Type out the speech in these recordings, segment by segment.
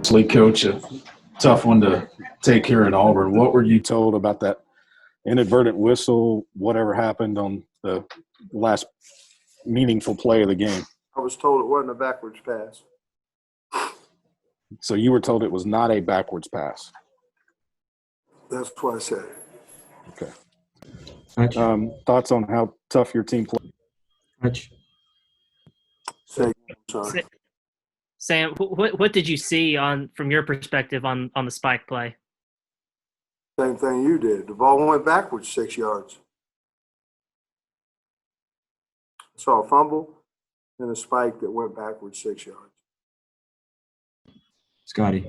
Obviously, Coach, a tough one to take here in Auburn. What were you told about that inadvertent whistle, whatever happened on the last meaningful play of the game? I was told it wasn't a backwards pass. So you were told it was not a backwards pass. That's what I said. Okay. Thoughts on how tough your team played? Sorry. Sam, what did you see from your perspective on the spike play? Same thing you did. The ball went backwards 6 yards. I saw a fumble and a spike that went backwards 6 yards. Scotty.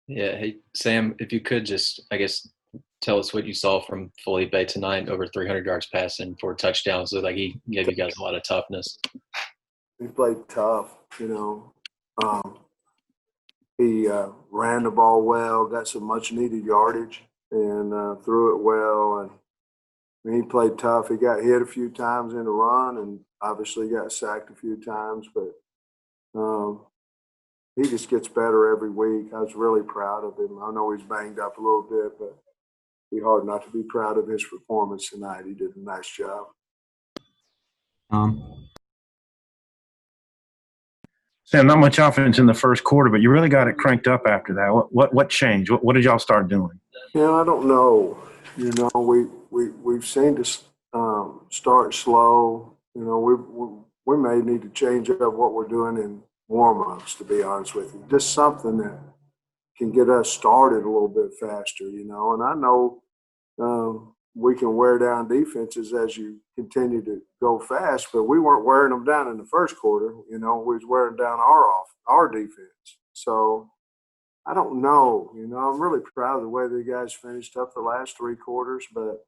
Yeah. Hey, Sam, if you could just, I guess, tell us what you saw from Felipe tonight, over 300 yards passing, 4 touchdowns. Looked like he gave you guys a lot of toughness. He played tough, He ran the ball well, got some much-needed yardage, and threw it well. And he played tough. He got hit a few times in the run and obviously got sacked a few times. But he just gets better every week. I was really proud of him. I know he's banged up a little bit, but it'd be hard not to be proud of his performance tonight. He did a nice job. Sam, not much offense in the first quarter, but you really got it cranked up after that. What changed? What did y'all start doing? I don't know. We've seen this start slow. We may need to change up what we're doing in warm-ups, to be honest with you. Just something that can get us started a little bit faster, And I know we can wear down defenses as you continue to go fast, but we weren't wearing them down in the first quarter. We was wearing down our defense. So I don't know. I'm really proud of the way the guys finished up the last 3 quarters, but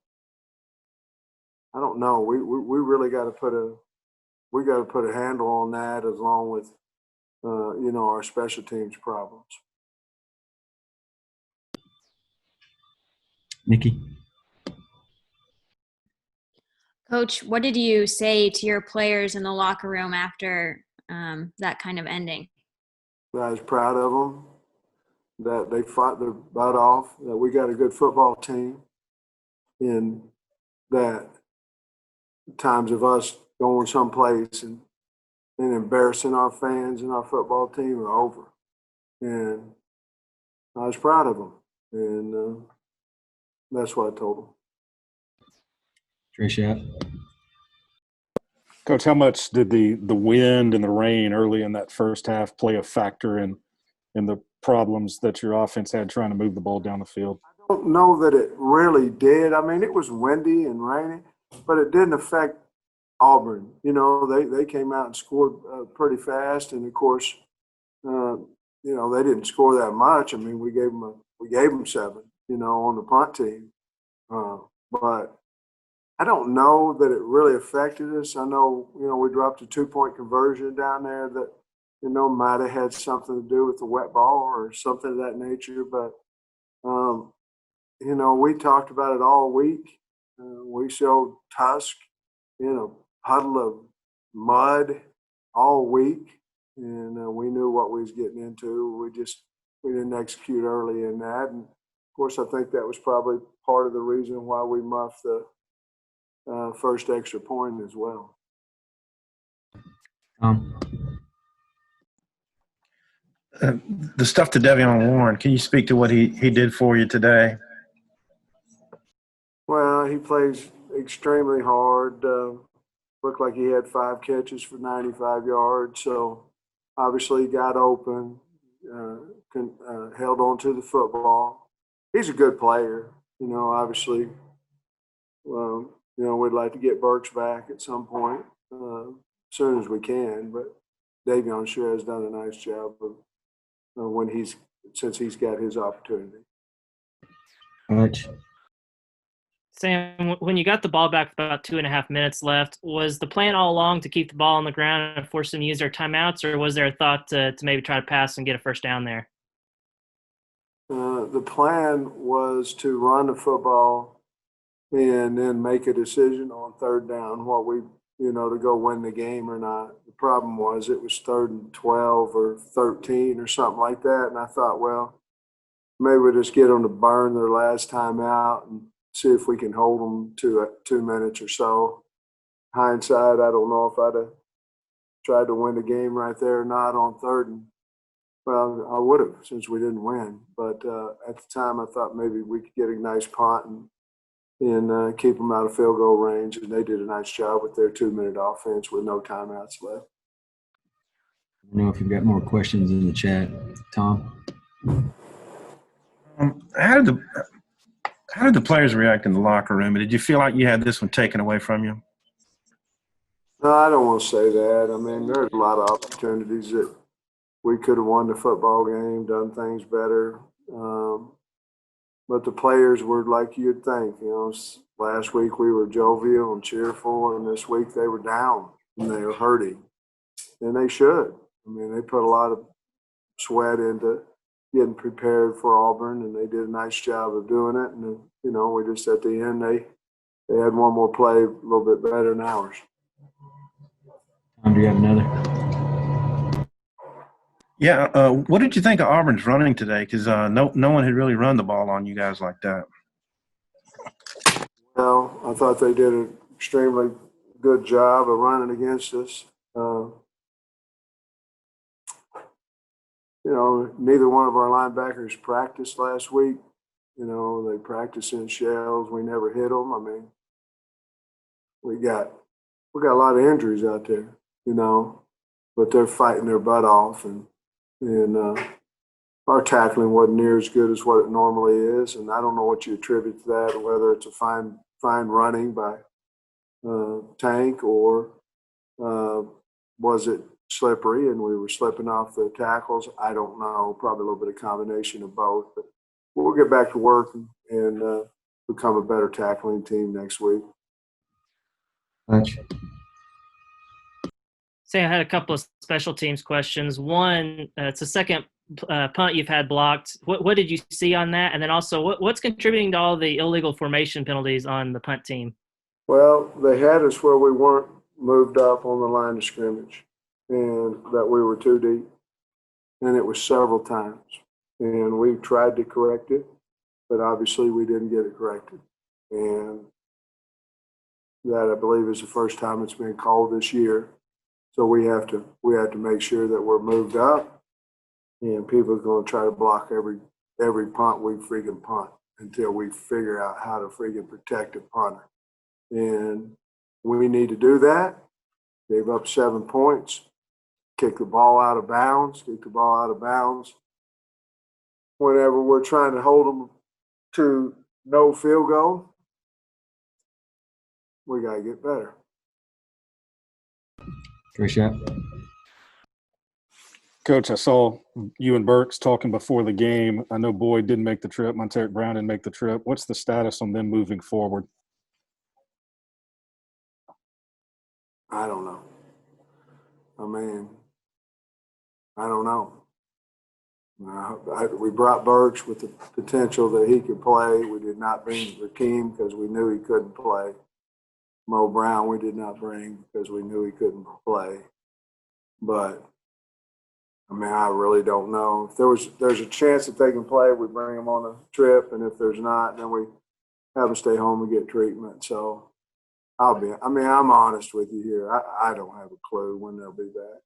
I don't know. We really got to put a handle on that, along with our special teams problems. Nikki. Coach, what did you say to your players in the locker room after that kind of ending? I was proud of them, that they fought their butt off, that we got a good football team, and that times of us going someplace and embarrassing our fans and our football team are over. And I was proud of them, and that's what I told them. Tricia. Coach, how much did the wind and the rain early in that first half play a factor in the problems that your offense had trying to move the ball down the field? I don't know that it really did. I mean, it was windy and rainy, but it didn't affect Auburn. They came out and scored pretty fast, and of course, they didn't score that much. I mean, we gave them 7, on the punt team, but I don't know that it really affected us. I know, we dropped a 2-point conversion down there that, might have had something to do with the wet ball or something of that nature. But, we talked about it all week. We showed tusk in a puddle of mud all week, and we knew what we was getting into. We didn't execute early in that. And, of course, I think that was probably part of the reason why we muffed the first extra point as well. The stuff to Devion Warren, can you speak to what he did for you today? Well, he plays extremely hard. Looked like he had 5 catches for 95 yards. So obviously he got open, held on to the football. He's a good player. Obviously, we'd like to get Burks back at some point, as soon as we can. But Davion sure has done a nice job of since he's got his opportunity. Sam, when you got the ball back with about 2.5 minutes left, was the plan all along to keep the ball on the ground and force them to use their timeouts, or was there a thought to maybe try to pass and get a first down there? The plan was to run the football and then make a decision on 3rd down. What we to go win the game or not. The problem was it was 3rd and 12 or 13 or something like that. And I thought, well, maybe we'll just get them to burn their last time out and see if we can hold them to 2 minutes or so. Hindsight, I don't know if I'd have tried to win the game right there or not on 3rd and well, I would have since we didn't win. But at the time, I thought maybe we could get a nice punt and keep them out of field goal range. And they did a nice job with their 2-minute offense with no timeouts left. I don't know if you've got more questions in the chat, Tom. How did the players react in the locker room? Did you feel like you had this one taken away from you? No, I don't want to say that. I mean, there's a lot of opportunities that we could have won the football game, done things better. But the players were like you'd think. Last week we were jovial and cheerful, and this week they were down and they were hurting. And they should. I mean, they put a lot of sweat into getting prepared for Auburn, and they did a nice job of doing it. And, we just at the end, they had one more play a little bit better than ours. Tom, do you have another? Yeah. What did you think of Auburn's running today? Because no one had really run the ball on you guys like that. Well, I thought they did an extremely good job of running against us. Neither one of our linebackers practiced last week. They practiced in shells. We never hit them. I mean, we got a lot of injuries out there, but they're fighting their butt off, and our tackling wasn't near as good as what it normally is. And I don't know what you attribute to that, or whether it's a fine running by Tank, or was it slippery and we were slipping off the tackles? I don't know. Probably a little bit of combination of both. But we'll get back to work and become a better tackling team next week. Hutch. Say I had a couple of special teams questions. One, it's the second punt you've had blocked. What did you see on that? And then also, what's contributing to all the illegal formation penalties on the punt team? Well, they had us where we weren't moved up on the line of scrimmage, and that we were too deep. And it was several times. And we tried to correct it, but obviously we didn't get it corrected. And that, I believe, is the first time it's been called this year. So we have to make sure that we're moved up, and people are going to try to block every punt we freaking punt until we figure out how to freaking protect a punter. And we need to do that. Gave up 7 points, kick the ball out of bounds, whenever we're trying to hold them to no field goal. We got to get better. Great shot. Coach, I saw you and Burks talking before the game. I know Boyd didn't make the trip. Monteric Brown didn't make the trip. What's the status on them moving forward? I don't know. I mean, I don't know. We brought Burks with the potential that he could play. We did not bring Rakeem because we knew he couldn't play. Mo Brown we did not bring because we knew he couldn't play. But, I mean, I really don't know. If there's a chance that they can play, we bring them on a trip. And if there's not, then we have them stay home and get treatment. So I'm honest with you here. I don't have a clue when they'll be back.